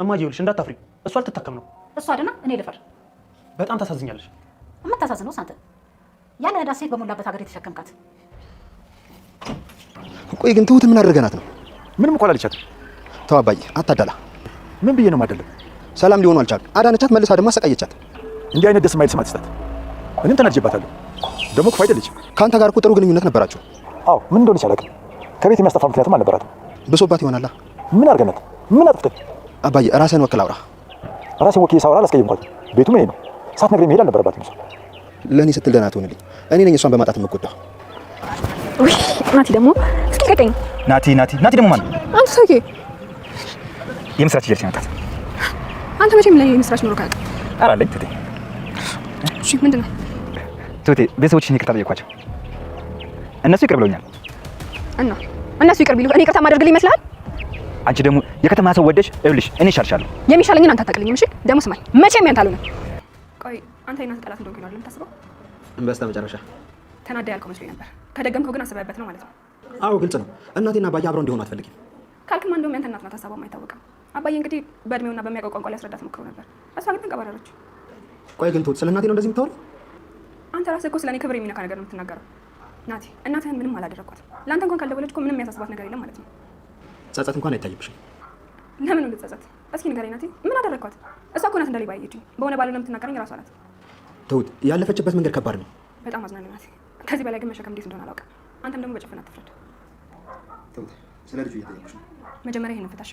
እማዬ ይኸውልሽ እንዳታፍሪ። እሷ አልትታከም ነው። እሷ አይደና እኔ ልፈር። በጣም ታሳዝኛለሽ። የምታሳዝነው አንተ ያለ ዕዳ ሴት በሞላበት ሀገር የተሸከምካት። ቆይ ግን ትሁት ምን አደረገናት ነው? ምንም እኮ አላለቻትም። ተው አባዬ አታዳላ። ምን ብዬ ነው ማደለም? ሰላም ሊሆኑ አልቻሉም። አዳነቻት፣ መልሳ ደግሞ አሰቃየቻት። እንዲህ አይነት ደስ የማይል ስም አትስጣት። እኔም ተናድጄባታለሁ። ደግሞ ክፉ አይደለችም። ከአንተ ጋር እኮ ጥሩ ግንኙነት ነበራችሁ። አዎ ምን እንደሆነች አላውቅም። ከቤት የሚያስጠፋ ምክንያትም አልነበራትም። ብሶባት ይሆናላ። ምን አድርገናት? ምን አጥፍተን? አባዬ ራስህን ወክል አውራ። ራሴን ወክዬ ሳወራ አላስቀየምኳት። ቤቱ ምን ነው? ሳትነግረኝ መሄድ አልነበረባትም። እሷ ለእኔ ስትል ደህና ትሆንልኝ። እኔ ነኝ እሷን በማጣት የምጎዳው። ውይ ናቲ ደግሞ እስኪ ልቀቀኝ። ናቲ ደግሞ ማን? አንተ ሰውዬ የምስራች እያልሽ መጣት። አንተ መቼም ላይ የምስራች ኖሮ ካለ ኧረ አለኝ ትቴ። እሺ ምንድን ነው? ትቴ ቤተሰቦችሽን ይቅርታ ጠየኳቸው። እነሱ ይቅር ብለውኛል። እና እነሱ ይቅር ቢሉ እኔ ይቅርታ ማደርግልኝ ይመስልሃል? አንቺ ደግሞ የከተማ ሰው ወደሽ ይኸውልሽ እኔ እሻልሻለሁ። የሚሻለኝን አንተ አታውቅልኝም። እሺ ደግሞ ስማኝ፣ መቼም ያንተ አልሆነም። ቆይ አንተ የእናትህ ጠላት እንደሆንክ ነው የምታስበው? በስተመጨረሻ ተናዳ ያልከው መስሎኝ ነበር። ከደገምከው ግን አስበህበት ነው ማለት ነው። አዎ ግልጽ ነው። እናቴና አባዬ አብረው እንዲሆኑ አትፈልጊም ካልክማ እንደውም ያንተ እናት ናት ሀሳቧም አይታወቅም። አባዬ እንግዲህ በእድሜውና በሚያውቀው ቋንቋ ሊያስረዳት ሞክሮ ነበር። እሷ ግን ተንቀባረረች። ቆይ ግን ትሁት ስለ እናቴ ነው እንደዚህ የምታወራው? አንተ ራስህ እኮ ስለ እኔ ክብር የሚነካ ነገር ነው የምትናገረው። ናቲ እናትህን ምንም አላደረኳት። ለአንተ እንኳን ካልደወለች እኮ ምንም የሚያሳስባት ነገር የለም ማለት ነው። ጸጸት እንኳን አይታይብሽም? ለምን ነው ልትጸጸት? እስኪ ንገረኝ ናቲ፣ ምን አደረኳት? እሷ እኮ ናት እንዳለኝ ባየችኝ። በሆነ ባለው ለምትናገረኝ ራሷ ናት። ትሁት ያለፈችበት መንገድ ከባድ ነው። በጣም አዝናለሁ ናቲ። ከዚህ በላይ ግን መሸከም እንዴት እንደሆነ አላውቅም። አንተም ደግሞ በጭፍን አትፍረድ። ትሁት ስለ ልጁ እየጠየኩሽ ነው። መጀመሪያ ይሄን ፍታሽ።